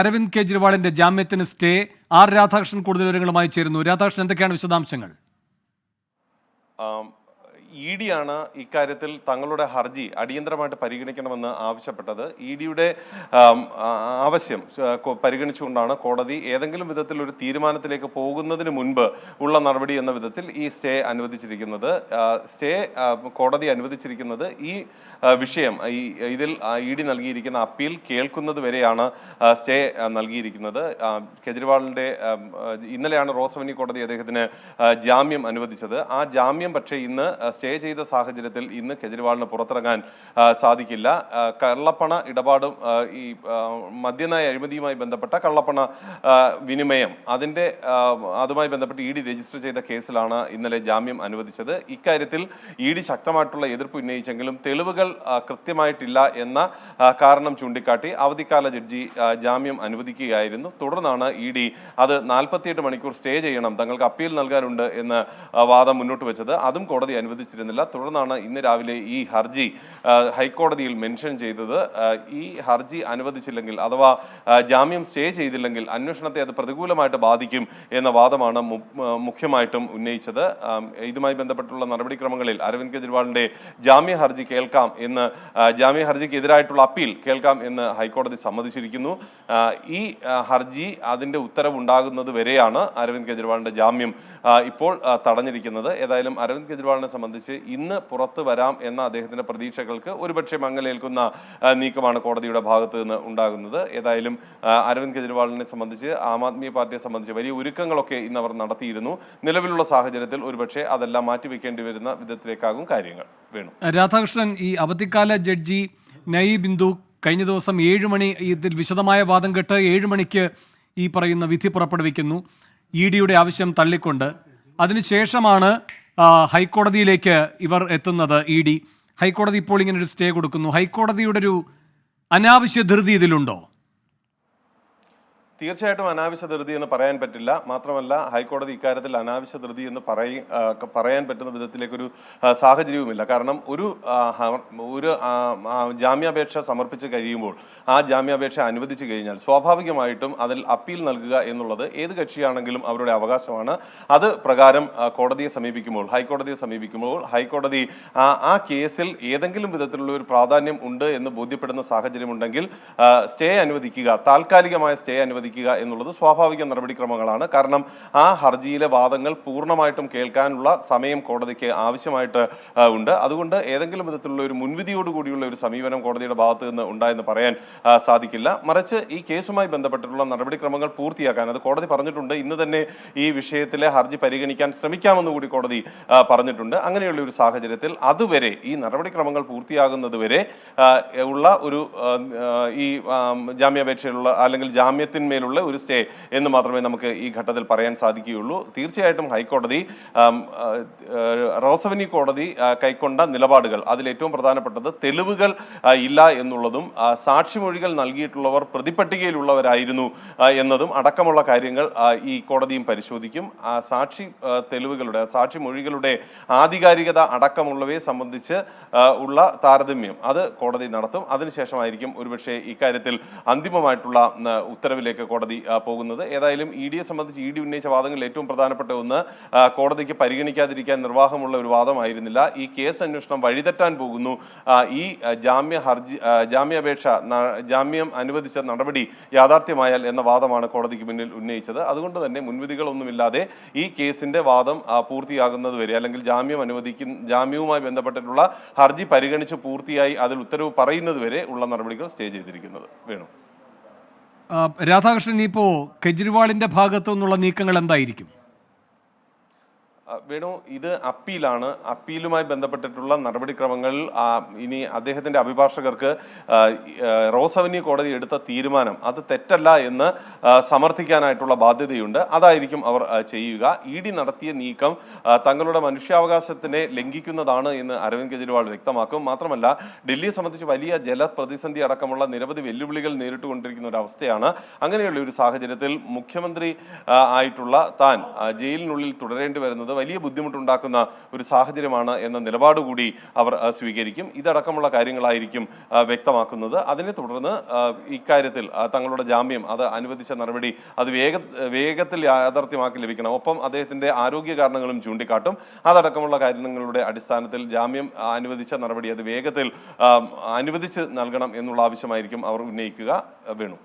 അരവിന്ദ് കെജ്രിവാളിന്റെ ജാമ്യത്തിന് stay. R Radhakrishnan കൂടുതൽ വിവരങ്ങളുമായി ചേരുന്നു. രാധാകൃഷ്ണൻ, എന്തൊക്കെയാണ് വിശദാംശങ്ങൾ? ഇ ഡി ആണ് ഇക്കാര്യത്തിൽ തങ്ങളുടെ ഹർജി അടിയന്തരമായിട്ട് പരിഗണിക്കണമെന്ന് ആവശ്യപ്പെട്ടത്. ഇ ഡിയുടെ ആവശ്യം പരിഗണിച്ചുകൊണ്ടാണ് കോടതി ഏതെങ്കിലും വിധത്തിൽ ഒരു തീരുമാനത്തിലേക്ക് പോകുന്നതിന് മുൻപ് ഉള്ള നടപടി എന്ന വിധത്തിൽ ഈ സ്റ്റേ അനുവദിച്ചിരിക്കുന്നത്. കോടതി അനുവദിച്ചിരിക്കുന്നത് ഈ വിഷയം ഇതിൽ ഇ ഡി നൽകിയിരിക്കുന്ന അപ്പീൽ കേൾക്കുന്നത് വരെയാണ് സ്റ്റേ നൽകിയിരിക്കുന്നത്. കെജ്രിവാളിന്റെ ഇന്നലെയാണ് റോസവനി കോടതി അദ്ദേഹത്തിന് ജാമ്യം അനുവദിച്ചത്. ആ ജാമ്യം പക്ഷേ ഇന്ന് സ്റ്റേ ചെയ്ത സാഹചര്യത്തിൽ ഇന്ന് കെജ്രിവാളിന് പുറത്തിറങ്ങാൻ സാധിക്കില്ല. കള്ളപ്പണ ഇടപാടും ഈ മദ്യനയ അഴിമതിയുമായി ബന്ധപ്പെട്ട കള്ളപ്പണ വിനിമയം അതുമായി ബന്ധപ്പെട്ട് ഇ ഡി രജിസ്റ്റർ ചെയ്ത കേസിലാണ് ഇന്നലെ ജാമ്യം അനുവദിച്ചത്. ഇക്കാര്യത്തിൽ ഇ ഡി ശക്തമായിട്ടുള്ള എതിർപ്പ് ഉന്നയിച്ചെങ്കിലും തെളിവുകൾ കൃത്യമായിട്ടില്ല എന്ന കാരണം ചൂണ്ടിക്കാട്ടി അവധിക്കാല ജഡ്ജി ജാമ്യം അനുവദിക്കുകയായിരുന്നു. തുടർന്നാണ് ഇ ഡി അത് 48 മണിക്കൂർ സ്റ്റേ ചെയ്യണം, തങ്ങൾക്ക് അപ്പീൽ നൽകാനുണ്ട് എന്ന് വാദം മുന്നോട്ട് വെച്ചത്. അതും കോടതി അനുവദിച്ചിരുന്നില്ല. തുടർന്നാണ് ഇന്ന് രാവിലെ ഈ ഹർജി ഹൈക്കോടതിയിൽ മെൻഷൻ ചെയ്തത്. ഈ ഹർജി അനുവദിച്ചില്ലെങ്കിൽ അഥവാ ജാമ്യം സ്റ്റേ ചെയ്തില്ലെങ്കിൽ അന്വേഷണത്തെ അത് പ്രതികൂലമായിട്ട് ബാധിക്കും എന്ന വാദമാണ് മുഖ്യമായിട്ടും ഉന്നയിച്ചത്. ഇതുമായി ബന്ധപ്പെട്ടുള്ള നടപടിക്രമങ്ങളിൽ അരവിന്ദ് കെജ്രിവാളിന്റെ ജാമ്യ ഹർജി കേൾക്കാം എന്ന് ജാമ്യ ഹർജിക്ക് എതിരായിട്ടുള്ള അപ്പീൽ കേൾക്കാം എന്ന് ഹൈക്കോടതി സമ്മതിച്ചിരിക്കുന്നു. ഈ ഹർജി അതിന്റെ ഉത്തരവുണ്ടാകുന്നത് വരെയാണ് അരവിന്ദ് കെജ്രിവാളിന്റെ ജാമ്യം ഇപ്പോൾ തടഞ്ഞിരിക്കുന്നത്. ഏതായാലും അരവിന്ദ് കെജ്രിവാളിനെ സംബന്ധിച്ച് ഇന്ന് പുറത്തു വരാം എന്ന അദ്ദേഹത്തിന്റെ പ്രതീക്ഷകൾക്ക് ഒരുപക്ഷെ മങ്ങലേൽക്കുന്ന നീക്കമാണ് കോടതിയുടെ ഭാഗത്ത് നിന്ന് ഉണ്ടാകുന്നത്. ഏതായാലും അരവിന്ദ് കെജ്രിവാളിനെ സംബന്ധിച്ച് ആം ആദ്മി പാർട്ടിയെ സംബന്ധിച്ച് വലിയ ഒരുക്കങ്ങളൊക്കെ ഇന്ന് അവർ നടത്തിയിരുന്നു. നിലവിലുള്ള സാഹചര്യത്തിൽ ഒരുപക്ഷെ അതെല്ലാം മാറ്റിവെക്കേണ്ടി വരുന്ന വിധത്തിലേക്കാകും കാര്യങ്ങൾ. വേണം രാധാകൃഷ്ണൻ, ഈ അവധിക്കാല ജഡ്ജി നയി ബിന്ദു കഴിഞ്ഞ ദിവസം 7 മണി ഇതിൽ വിശദമായ വാദം കേട്ട് 7 മണിക്ക് ഈ പറയുന്ന വിധി പുറപ്പെടുവിക്കുന്നു, ഇ ഡിയുടെ ആവശ്യം തള്ളിക്കൊണ്ട്. അതിനുശേഷമാണ് ഹൈക്കോടതിയിലേക്ക് ഇവർ എത്തുന്നത്. ഇ ഡി ഹൈക്കോടതി ഇപ്പോൾ ഇങ്ങനെ ഒരു സ്റ്റേ കൊടുക്കുന്നു. ഹൈക്കോടതിയുടെ ഒരു അനാവശ്യ ധൃതി ഇതിലുണ്ടോ? തീർച്ചയായിട്ടും അനാവശ്യ ധൃതി എന്ന് പറയാൻ പറ്റില്ല. മാത്രമല്ല ഹൈക്കോടതി ഇക്കാര്യത്തിൽ അനാവശ്യ ധൃതി എന്ന് പറയാൻ പറ്റുന്ന വിധത്തിലേക്കൊരു സാഹചര്യവുമില്ല. കാരണം ഒരു ജാമ്യാപേക്ഷ സമർപ്പിച്ച് കഴിയുമ്പോൾ ആ ജാമ്യാപേക്ഷ അനുവദിച്ചു കഴിഞ്ഞാൽ സ്വാഭാവികമായിട്ടും അതിൽ അപ്പീൽ നൽകുക എന്നുള്ളത് ഏത് കക്ഷിയാണെങ്കിലും അവരുടെ അവകാശമാണ്. അത് പ്രകാരം ഹൈക്കോടതിയെ സമീപിക്കുമ്പോൾ ഹൈക്കോടതി ആ കേസിൽ ഏതെങ്കിലും വിധത്തിലുള്ള ഒരു പ്രാധാന്യം ഉണ്ട് എന്ന് ബോധ്യപ്പെടുന്ന സാഹചര്യമുണ്ടെങ്കിൽ സ്റ്റേ അനുവദിക്കുക, താൽക്കാലികമായ സ്റ്റേ അനുവദിക്കുക എന്നുള്ളത് സ്വാഭാവിക നടപടിക്രമങ്ങളാണ്. കാരണം ആ ഹർജിയിലെ വാദങ്ങൾ പൂർണ്ണമായിട്ടും കേൾക്കാനുള്ള സമയം കോടതിക്ക് ആവശ്യമായിട്ട് ഉണ്ട്. അതുകൊണ്ട് ഏതെങ്കിലും വിധത്തിലുള്ള ഒരു മുൻവിധിയോടുകൂടിയുള്ള ഒരു സമീപനം കോടതിയുടെ ഭാഗത്ത് നിന്ന് ഉണ്ടായെന്ന് പറയാൻ സാധിക്കില്ല. മറിച്ച് ഈ കേസുമായി ബന്ധപ്പെട്ടിട്ടുള്ള നടപടിക്രമങ്ങൾ പൂർത്തിയാക്കാൻ അത് കോടതി പറഞ്ഞിട്ടുണ്ട്. ഇന്ന് തന്നെ ഈ വിഷയത്തിലെ ഹർജി പരിഗണിക്കാൻ ശ്രമിക്കാമെന്ന് കൂടി കോടതി പറഞ്ഞിട്ടുണ്ട്. അങ്ങനെയുള്ള ഒരു സാഹചര്യത്തിൽ അതുവരെ ഈ നടപടിക്രമങ്ങൾ പൂർത്തിയാകുന്നതുവരെ ഉള്ള ഒരു ഈ ജാമ്യാപേക്ഷയിലുള്ള അല്ലെങ്കിൽ ജാമ്യത്തിന്മേലുള്ള ഒരു സ്റ്റേ എന്ന് മാത്രമേ നമുക്ക് ഈ ഘട്ടത്തിൽ പറയാൻ സാധിക്കുകയുള്ളൂ. തീർച്ചയായിട്ടും ഹൈക്കോടതി റോസവനി കോടതി കൈക്കൊണ്ട നിലപാടുകൾ അതിൽ ഏറ്റവും പ്രധാനപ്പെട്ടത് തെളിവുകൾ ഇല്ല എന്നുള്ളതും സാക്ഷിമൊഴികൾ നൽകിയിട്ടുള്ളവർ പ്രതിപട്ടികയിലുള്ളവരായിരുന്നു എന്നതും അടക്കമുള്ള കാര്യങ്ങൾ ഈ കോടതിയും പരിശോധിക്കും. സാക്ഷിമൊഴികളുടെ ആധികാരികത അടക്കമുള്ളവയെ സംബന്ധിച്ച് ഉള്ള താരതമ്യം അത് കോടതി നടത്തും. അതിനുശേഷമായിരിക്കും ഒരുപക്ഷെ ഇക്കാര്യത്തിൽ അന്തിമമായിട്ടുള്ള ഉത്തരവിലേക്ക് കോടതി പോകുന്നത്. ഏതായാലും ഇ ഡിയെ സംബന്ധിച്ച് ഇ ഡി ഉന്നയിച്ച വാദങ്ങളിൽ ഏറ്റവും പ്രധാനപ്പെട്ട ഒന്ന് കോടതിക്ക് പരിഗണിക്കാതിരിക്കാൻ നിർവാഹമുള്ള ഒരു വാദമായിരുന്നില്ല. ഈ കേസ് അന്വേഷണം വഴിതെറ്റാൻ പോകുന്നു, ഈ ജാമ്യം അനുവദിച്ച നടപടി യാഥാർത്ഥ്യമായാൽ എന്ന വാദമാണ് കോടതിക്ക് മുന്നിൽ ഉന്നയിച്ചത്. അതുകൊണ്ട് തന്നെ മുൻവിധികളൊന്നുമില്ലാതെ ഈ കേസിന്റെ വാദം പൂർത്തിയാകുന്നതുവരെ അല്ലെങ്കിൽ ജാമ്യവുമായി ബന്ധപ്പെട്ടിട്ടുള്ള ഹർജി പരിഗണിച്ച് പൂർത്തിയായി അതിൽ ഉത്തരവ് പറയുന്നതുവരെ ഉള്ള നടപടികൾ സ്റ്റേ ചെയ്തിരിക്കുന്നത്. വേണം രാധാകൃഷ്ണൻ, ഇപ്പോൾ കെജ്രിവാളിന്റെ ഭാഗത്തു നിന്നുള്ള നീക്കങ്ങൾ എന്തായിരിക്കും? വേണു, ഇത് അപ്പീലാണ്. അപ്പീലുമായി ബന്ധപ്പെട്ടിട്ടുള്ള നടപടിക്രമങ്ങൾ ഇനി അദ്ദേഹത്തിന്റെ അഭിഭാഷകർക്ക് റോസവനി കോടതി എടുത്ത തീരുമാനം അത് തെറ്റല്ല എന്ന് സമർത്ഥിക്കാനായിട്ടുള്ള ബാധ്യതയുണ്ട്. അതായിരിക്കും അവർ ചെയ്യുക. ഇ ഡി നടത്തിയ നീക്കം തങ്ങളുടെ മനുഷ്യാവകാശത്തിനെ ലംഘിക്കുന്നതാണ് എന്ന് അരവിന്ദ് കെജ്രിവാൾ വ്യക്തമാക്കും. മാത്രമല്ല ഡൽഹിയെ സംബന്ധിച്ച് വലിയ ജലപ്രതിസന്ധി അടക്കമുള്ള നിരവധി വെല്ലുവിളികൾ നേരിട്ടുകൊണ്ടിരിക്കുന്ന ഒരു അവസ്ഥയാണ്. അങ്ങനെയുള്ള ഒരു സാഹചര്യത്തിൽ മുഖ്യമന്ത്രി ആയിട്ടുള്ള താൻ ജയിലിനുള്ളിൽ തുടരേണ്ടി വരുന്നത് വലിയ ബുദ്ധിമുട്ടുണ്ടാക്കുന്ന ഒരു സാഹചര്യമാണ് എന്ന നിലപാട് കൂടി അവർ സ്വീകരിക്കും. ഇതടക്കമുള്ള കാര്യങ്ങളായിരിക്കും വ്യക്തമാക്കുന്നത്. അതിനെ തുടർന്ന് ഇക്കാര്യത്തിൽ തങ്ങളുടെ ജാമ്യം അത് അനുവദിച്ച നടപടി അത് വേഗത്തിൽ യാഥാർത്ഥ്യമാക്കി ലഭിക്കണം. ഒപ്പം അദ്ദേഹത്തിന്റെ ആരോഗ്യ കാരണങ്ങളും ചൂണ്ടിക്കാട്ടും. അതടക്കമുള്ള കാര്യങ്ങളുടെ അടിസ്ഥാനത്തിൽ ജാമ്യം അനുവദിച്ച നടപടി അത് വേഗത്തിൽ അനുവദിച്ച് നൽകണം എന്നുള്ള ആവശ്യമായിരിക്കും അവർ ഉന്നയിക്കുക. വേണു.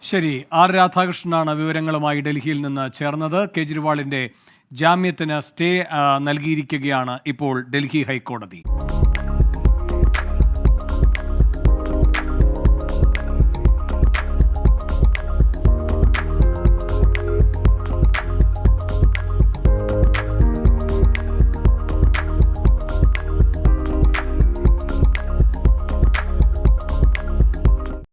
ശരി, ആർ രാധാകൃഷ്ണനാണ് വിവരങ്ങളുമായി ഡൽഹിയിൽ നിന്ന് ചേർന്നത്. കേജ്രിവാളിന്റെ ജാമ്യത്തിന് സ്റ്റേ നൽകിയിരിക്കുകയാണ് ഇപ്പോൾ ഡൽഹി ഹൈക്കോടതി.